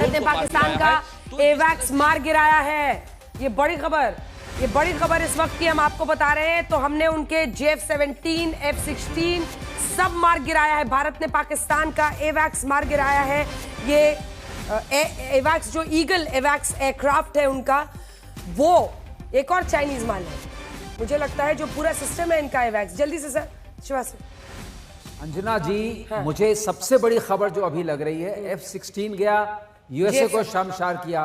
भारत ने पाकिस्तान का एवैक्स मार गिराया है। ये बड़ी खबर इस वक्त की हम आपको बता रहे हैं। तो हमने उनके JF-17, F-16 सब मार गिराया है। भारत ने पाकिस्तान का एवैक्स मार गिराया है। ये एवैक्स जो ईगल एवैक्स एयरक्राफ्ट है उनका, वो एक और चाइनीज माल है। मुझे लगता है जो पूरा सिस्टम है इनका एवैक्स। जल्दी से सर श्रीवास्तव। अंजना जी, मुझे सबसे बड़ी खबर जो अभी लग रही है, F-16 गया, यूएसए को शर्मसार किया।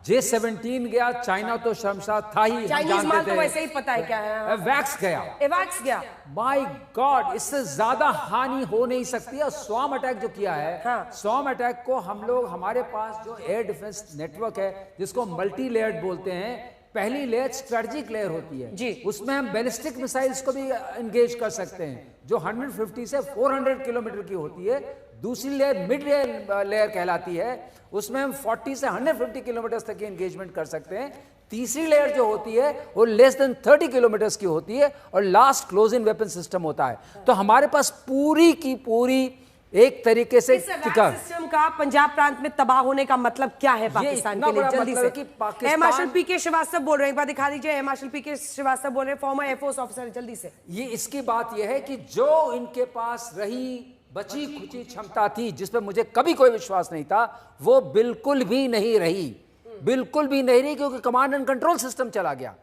J-17 गया, चाइना तो शर्मसार था ही, चाइनीज माल तो वैसे ही पता है क्या है। एवैक्स गया। माय गॉड, इससे ज्यादा हानि हो नहीं सकती। और स्वाम अटैक जो किया है, स्वाम अटैक को हम लोग, हमारे पास जो एयर डिफेंस नेटवर्क है जिसको मल्टी लेयर्ड बोलते हैं, पहली लेयर स्ट्रेटेजिक लेयर होती है जी, उसमें हम बैलिस्टिक मिसाइल्स को भी एंगेज कर सकते हैं जो 150 से 400 किलोमीटर की होती है। दूसरी लेयर मिड लेयर कहलाती है, उसमें हम 40 से 150 किलोमीटर तक की एंगेजमेंट कर सकते हैं। तीसरी लेयर जो होती है वो लेस देन 30 किलोमीटर की होती है और last close in weapon system होता है। तो हमारे पास पूरी की पूरी एक तरीके से सिस्टम का पंजाब प्रांत में तबाह होने का मतलब क्या है पाकिस्तान के लिए? जल्दी से एयर मार्शल पीके श्रीवास्तव बोल रहे हैं, एक बार दिखा दीजिए। एयर मार्शल पीके श्रीवास्तव बोल रहे हैं, फॉर्मर एयरफोर्स ऑफिसर। जल्दी से ये इसकी बात यह है कि जो इनके पास रही बची खुची क्षमता थी जिस पर मुझे कभी कोई विश्वास नहीं था, वो बिल्कुल भी नहीं रही, क्योंकि कमांड एंड कंट्रोल सिस्टम चला गया।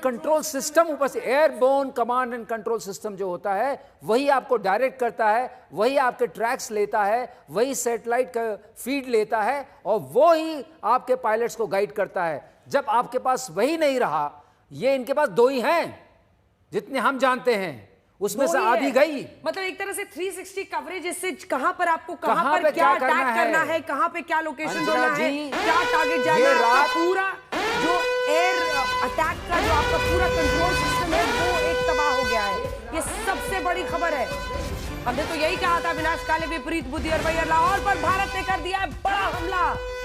कंट्रोल सिस्टम ऊपर से airborne command and control system जो होता है वही आपको डायरेक्ट करता है, वही आपके ट्रैक्स लेता है, वही सैटेलाइट का फीड लेता है और वो ही आपके पायलट्स को गाइड करता है। जब आपके पास वही नहीं रहा, ये इनके पास दो ही हैं जितने हम जानते हैं, उसमें से आधी गई। मतलब एक तरह से 360 कवरेज, इससे कहां पर आपको कहां पर क्या अटैक करना है, कहां पे क्या लोकेशन ढूंढना है, क्या टारगेट जाना है, पूरा जो एयर अटैक का जो आपका पूरा कंट्रोल सिस्टम है वो एक तबाह हो गया है। ये सबसे बड़ी खबर है। हमने तो यही कहा था, विनाश काले विपरीत बुद्धि और भैया लाहौर पर भारत ने कर दिया है बड़ा हमला।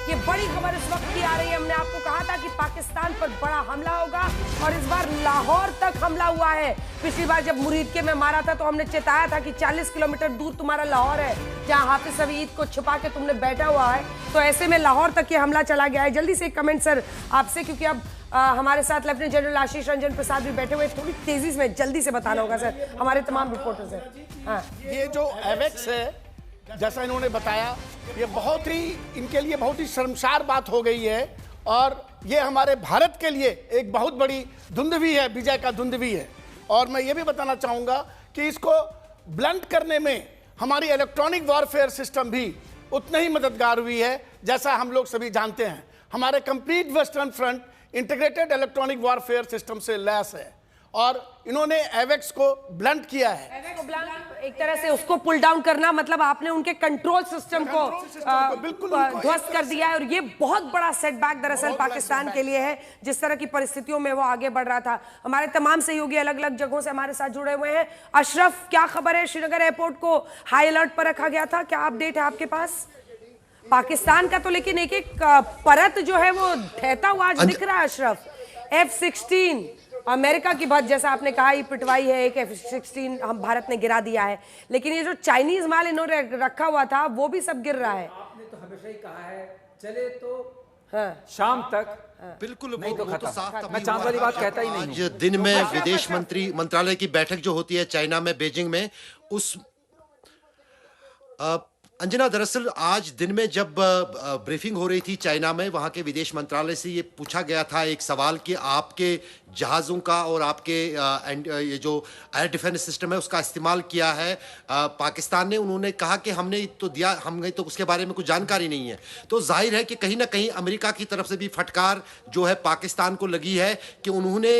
ये बड़ी खबर इस वक्त की आ रही है। हमने आपको कहा था कि पाकिस्तान पर बड़ा हमला होगा और इस बार लाहौर तक हमला हुआ है। पिछली बार जब मुरीदके में मारा था तो हमने चेताया था कि 40 किलोमीटर दूर तुम्हारा लाहौर है, जहां हाफिज सईद को छुपा के तुमने बैठा हुआ है। तो ऐसे में लाहौर तक ये हमला चला गया है। जल्दी से एक कमेंट सर आपसे, क्योंकि अब हमारे साथ लेफ्टिनेंट जनरल आशीष रंजन प्रसाद भी बैठे हुए, थोड़ी तेजी में जल्दी से बताना होगा सर हमारे तमाम रिपोर्टर्स हैं। ये जो एवैक्स है, जैसा इन्होंने बताया, ये बहुत ही इनके लिए बहुत ही शर्मसार बात हो गई है और ये हमारे भारत के लिए एक बहुत बड़ी धुंधवी है, विजय का धुंधवी है। और मैं ये भी बताना चाहूँगा कि इसको ब्लंट करने में हमारी इलेक्ट्रॉनिक वॉरफेयर सिस्टम भी उतनी ही मददगार हुई है, जैसा हम लोग सभी जानते हैं। हमारे complete western front integrated electronic warfare system से लैस है और इन्होंने एवैक्स को ब्लंट किया है। एक तरह से उसको पुल डाउन करना, मतलब आपने उनके कंट्रोल सिस्टम को बिल्कुल ध्वस्त कर दिया है। और ये बहुत बड़ा सेटबैक दरअसल पाकिस्तान के लिए है, जिस तरह की परिस्थितियों में वो आगे बढ़ रहा था। हमारे तमाम सहयोगी अलग अलग जगहों से हमारे साथ जुड़े हुए हैं। अशरफ, क्या खबर है? श्रीनगर एयरपोर्ट को हाई अलर्ट पर रखा गया था, क्या अपडेट है आपके पास? पाकिस्तान का तो लेकिन एक एक परत जो है वो ठहता हुआ आज दिख रहा है। अशरफ, F-16 अमेरिका की बात, जैसा आपने कहा, ये पिटवाई है, एक F-16 हम भारत ने गिरा दिया है, लेकिन ये जो चाइनीज माल इन्होंने रखा हुआ था वो भी सब गिर रहा है। आपने तो हमेशा ही कहा है चले तो शाम तक, बिल्कुल नहीं तो वो खत्म। मैं चांद वाली बात कहता ही नहीं। आज दिन में विदेश मंत्रालय की बैठक जो होती है चाइना में, बीजिंग में, उस अंजना, दरअसल आज दिन में जब ब्रीफिंग हो रही थी चाइना में, वहाँ के विदेश मंत्रालय से ये पूछा गया था एक सवाल कि आपके जहाज़ों का और आपके ये जो एयर डिफेंस सिस्टम है उसका इस्तेमाल किया है पाकिस्तान ने। उन्होंने कहा कि हमने तो दिया, हमें तो उसके बारे में कुछ जानकारी नहीं है। तो जाहिर है कि कहीं ना कहीं अमेरिका की तरफ से भी फटकार जो है पाकिस्तान को लगी है कि उन्होंने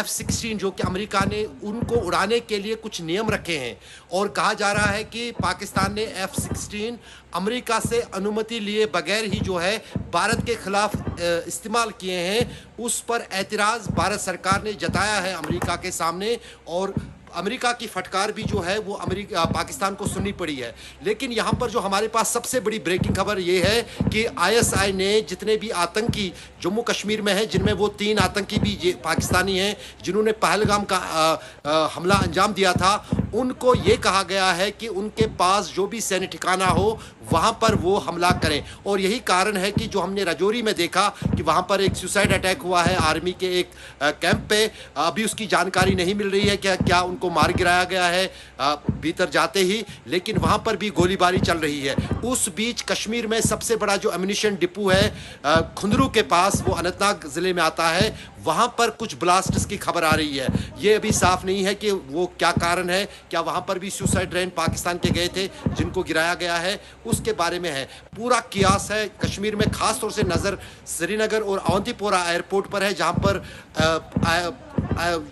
F-16 जो कि अमेरिका ने उनको उड़ाने के लिए कुछ नियम रखे हैं और कहा जा रहा है कि पाकिस्तान ने F-16 अमेरिका से अनुमति लिए बगैर ही जो है भारत के खिलाफ इस्तेमाल किए हैं। उस पर एतराज़ भारत सरकार ने जताया है अमेरिका के सामने और अमेरिका की फटकार भी जो है वो पाकिस्तान को सुननी पड़ी है। लेकिन यहाँ पर जो हमारे पास सबसे बड़ी ब्रेकिंग खबर ये है कि ISI ने जितने भी आतंकी जम्मू कश्मीर में हैं, जिनमें वो 3 आतंकी भी पाकिस्तानी हैं जिन्होंने पहलगाम का हमला अंजाम दिया था, उनको ये कहा गया है कि उनके पास जो भी सैन्य ठिकाना हो वहां पर वो हमला करें। और यही कारण है कि जो हमने राजौरी में देखा कि वहां पर एक सुसाइड अटैक हुआ है आर्मी के एक कैंप पे। अभी उसकी जानकारी नहीं मिल रही है कि क्या उनको मार गिराया गया है भीतर जाते ही, लेकिन वहां पर भी गोलीबारी चल रही है। उस बीच कश्मीर में सबसे बड़ा जो एम्युनिशन डिपो है खुंदरू के पास, वो अनंतनाग जिले में आता है, वहां पर कुछ ब्लास्ट्स की खबर आ रही है। ये अभी साफ नहीं है कि वो क्या कारण है, क्या वहां पर भी सुसाइड ड्रेन पाकिस्तान के गए थे जिनको गिराया गया है, उसके बारे में है। पूरा कियास है कश्मीर में, खास तौर से नजर श्रीनगर और अवंतीपोरा एयरपोर्ट पर है, जहां पर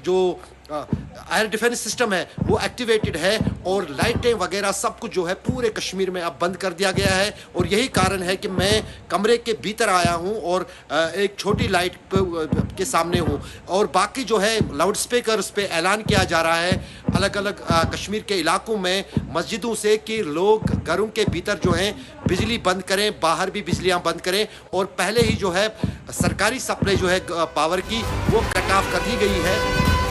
जो एयर डिफेंस सिस्टम है वो एक्टिवेटेड है और लाइटें वगैरह सब कुछ जो है पूरे कश्मीर में अब बंद कर दिया गया है। और यही कारण है कि मैं कमरे के भीतर आया हूं और एक छोटी लाइट के सामने हूं, और बाकी जो है लाउड स्पीकर्स पे ऐलान किया जा रहा है अलग अलग कश्मीर के इलाकों में मस्जिदों से कि लोग घरों के भीतर जो है बिजली बंद करें, बाहर भी बिजलियां बंद करें। और पहले ही जो है सरकारी सप्लाई जो है पावर की वो कट ऑफ कर दी गई है।